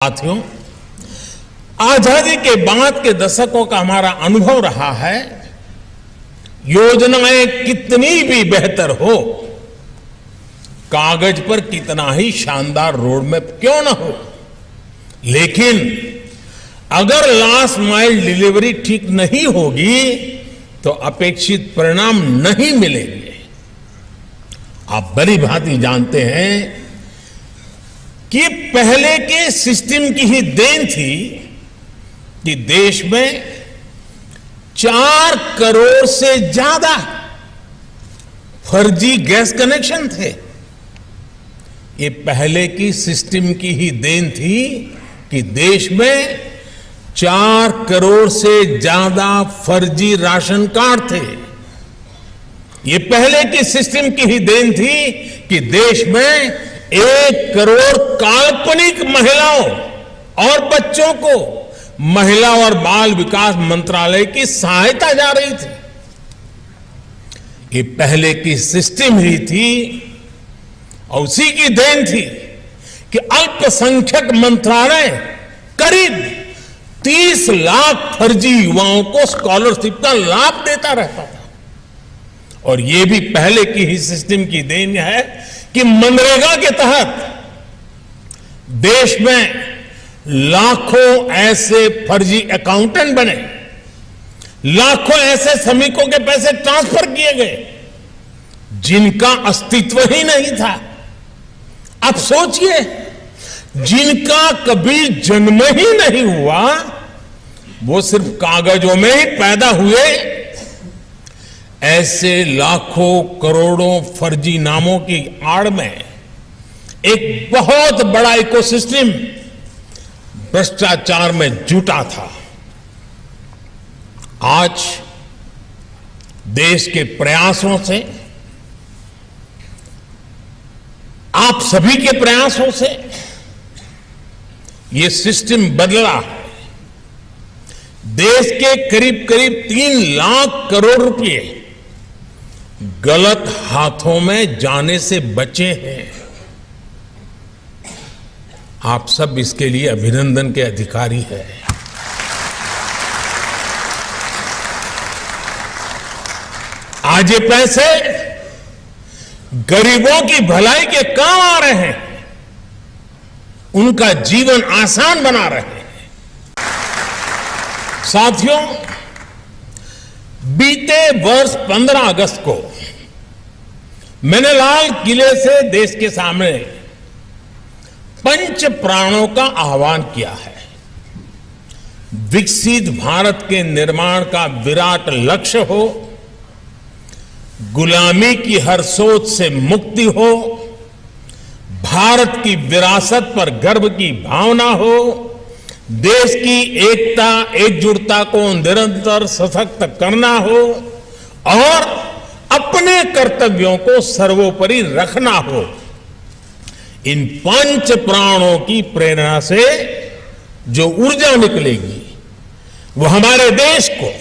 साथियों, आजादी के बाद के दशकों का हमारा अनुभव रहा है, योजनाएं कितनी भी बेहतर हो, कागज पर कितना ही शानदार रोड मैप क्यों ना हो, लेकिन अगर लास्ट माइल डिलीवरी ठीक नहीं होगी तो अपेक्षित परिणाम नहीं मिलेंगे। आप भली भांति जानते हैं कि पहले के सिस्टम की ही देन थी कि देश में 4 करोड़ से ज्यादा फर्जी गैस कनेक्शन थे। ये पहले की सिस्टम की ही देन थी कि देश में 4 करोड़ से ज्यादा फर्जी राशन कार्ड थे। ये पहले की सिस्टम की ही देन थी कि देश में 1 करोड़ काल्पनिक महिलाओं और बच्चों को महिला और बाल विकास मंत्रालय की सहायता जा रही थी। ये पहले की सिस्टम ही थी और उसी की देन थी कि अल्पसंख्यक मंत्रालय करीब 30 लाख फर्जी युवाओं को स्कॉलरशिप का लाभ देता रहता था। और ये भी पहले की ही सिस्टम की देन है कि मनरेगा के तहत देश में लाखों ऐसे फर्जी अकाउंटेंट बने, लाखों ऐसे श्रमिकों के पैसे ट्रांसफर किए गए जिनका अस्तित्व ही नहीं था। अब सोचिए, जिनका कभी जन्म ही नहीं हुआ, वो सिर्फ कागजों में ही पैदा हुए, ऐसे लाखों करोड़ों फर्जी नामों की आड़ में एक बहुत बड़ा इकोसिस्टम भ्रष्टाचार में जुटा था। आज देश के प्रयासों से, आप सभी के प्रयासों से ये सिस्टम बदला है। देश के करीब करीब 3 लाख करोड़ रुपए गलत हाथों में जाने से बचे हैं। आप सब इसके लिए अभिनंदन के अधिकारी हैं। आज ये पैसे गरीबों की भलाई के काम आ रहे हैं, उनका जीवन आसान बना रहे हैं। साथियों, बीते वर्ष 15 अगस्त को मैंने लाल किले से देश के सामने पंच प्राणों का आह्वान किया है। विकसित भारत के निर्माण का विराट लक्ष्य हो, गुलामी की हर सोच से मुक्ति हो, भारत की विरासत पर गर्व की भावना हो, देश की एकता एकजुटता को निरंतर सशक्त करना हो और अपने कर्तव्यों को सर्वोपरि रखना हो। इन पंच प्राणों की प्रेरणा से जो ऊर्जा निकलेगी वो हमारे देश को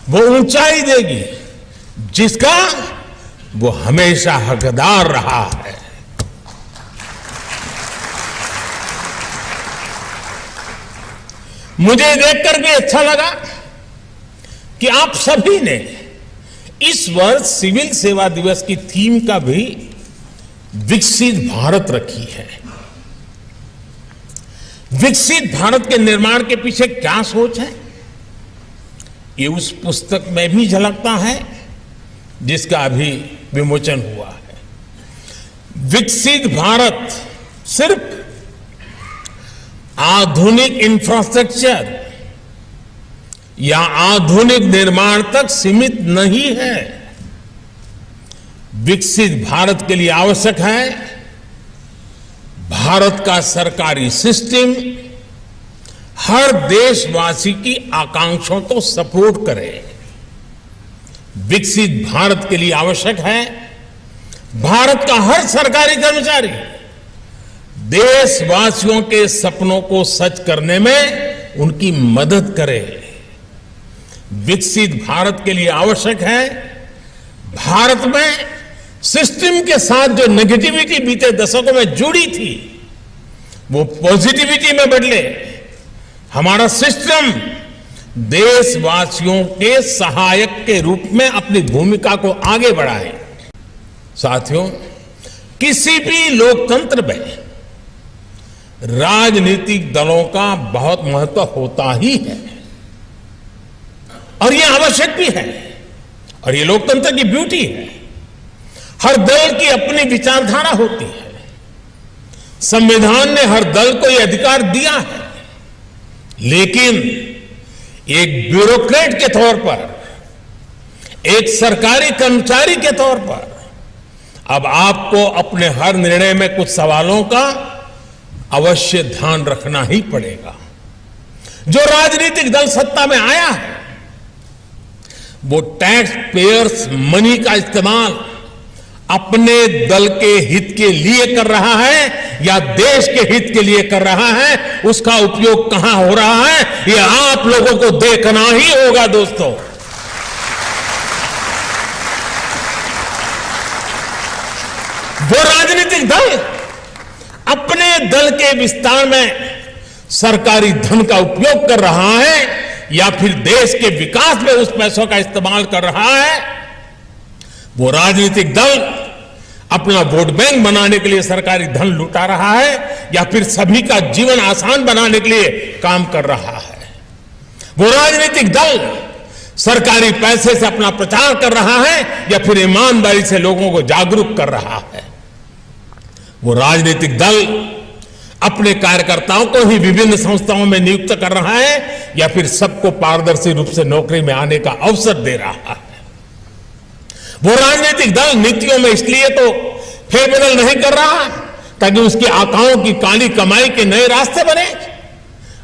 वो ऊंचाई देगी जिसका वो हमेशा हकदार रहा है। मुझे देखकर भी अच्छा लगा कि आप सभी ने इस वर्ष सिविल सेवा दिवस की थीम का भी विकसित भारत रखी है। विकसित भारत के निर्माण के पीछे क्या सोच है, ये उस पुस्तक में भी झलकता है जिसका अभी विमोचन हुआ है। विकसित भारत सिर्फ आधुनिक इंफ्रास्ट्रक्चर या आधुनिक निर्माण तक सीमित नहीं है। विकसित भारत के लिए आवश्यक है भारत का सरकारी सिस्टम हर देशवासी की आकांक्षाओं को सपोर्ट करे। विकसित भारत के लिए आवश्यक है भारत का हर सरकारी कर्मचारी देशवासियों के सपनों को सच करने में उनकी मदद करे। विकसित भारत के लिए आवश्यक है भारत में सिस्टम के साथ जो नेगेटिविटी बीते दशकों में जुड़ी थी वो पॉजिटिविटी में बदले, हमारा सिस्टम देशवासियों के सहायक के रूप में अपनी भूमिका को आगे बढ़ाए। साथियों, किसी भी लोकतंत्र में राजनीतिक दलों का बहुत महत्व होता ही है और यह आवश्यक भी है, और ये लोकतंत्र की ब्यूटी है। हर दल की अपनी विचारधारा होती है। संविधान ने हर दल को यह अधिकार दिया है, लेकिन एक ब्यूरोक्रेट के तौर पर, एक सरकारी कर्मचारी के तौर पर अब आपको अपने हर निर्णय में कुछ सवालों का अवश्य ध्यान रखना ही पड़ेगा। जो राजनीतिक दल सत्ता में आया है वो टैक्स पेयर्स मनी का इस्तेमाल अपने दल के हित के लिए कर रहा है या देश के हित के लिए कर रहा है, उसका उपयोग कहां हो रहा है ये आप लोगों को देखना ही होगा। दोस्तों, वो राजनीतिक दल अपने दल के विस्तार में सरकारी धन का उपयोग कर रहा है या फिर देश के विकास में उस पैसों का इस्तेमाल कर रहा है, वो राजनीतिक दल अपना वोट बैंक बनाने के लिए सरकारी धन लुटा रहा है या फिर सभी का जीवन आसान बनाने के लिए काम कर रहा है, वो राजनीतिक दल सरकारी पैसे से अपना प्रचार कर रहा है या फिर ईमानदारी से लोगों को जागरूक कर रहा है, वो राजनीतिक दल अपने कार्यकर्ताओं को ही विभिन्न संस्थाओं में नियुक्त कर रहा है या फिर सबको पारदर्शी रूप से नौकरी में आने का अवसर दे रहा है। वो राजनीतिक दल नीतियों में इसलिए तो फेरबदल नहीं कर रहा ताकि उसकी आकाओं की काली कमाई के नए रास्ते बने।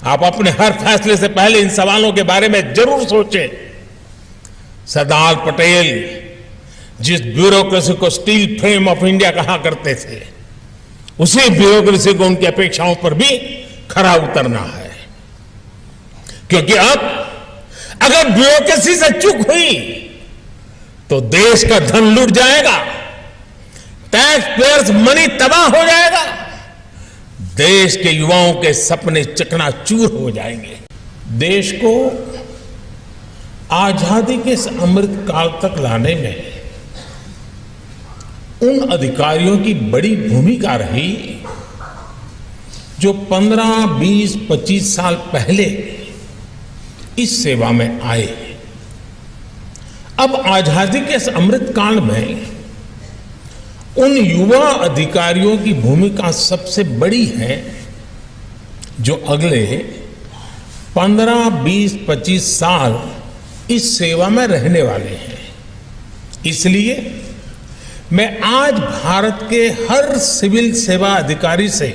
आप अपने हर फैसले से पहले इन सवालों के बारे में जरूर सोचें। सरदार पटेल जिस ब्यूरोक्रेसी को स्टील फ्रेम ऑफ इंडिया कहा करते थे, उसी ब्यूरोक्रेसी को उनकी अपेक्षाओं पर भी खरा उतरना है, क्योंकि अब अगर ब्यूरोक्रेसी से चूक हुई तो देश का धन लूट जाएगा, टैक्स पेयर्स मनी तबाह हो जाएगा, देश के युवाओं के सपने चकनाचूर हो जाएंगे। देश को आजादी के इस अमृत काल तक लाने में उन अधिकारियों की बड़ी भूमिका रही जो 15, 20, 25 साल पहले इस सेवा में आए। अब आजादी के इस अमृत काल में उन युवा अधिकारियों की भूमिका सबसे बड़ी है जो अगले 15, 20, 25 साल इस सेवा में रहने वाले हैं। इसलिए मैं आज भारत के हर सिविल सेवा अधिकारी से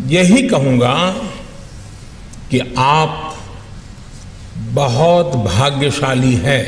यही कहूंगा कि आप बहुत भाग्यशाली हैं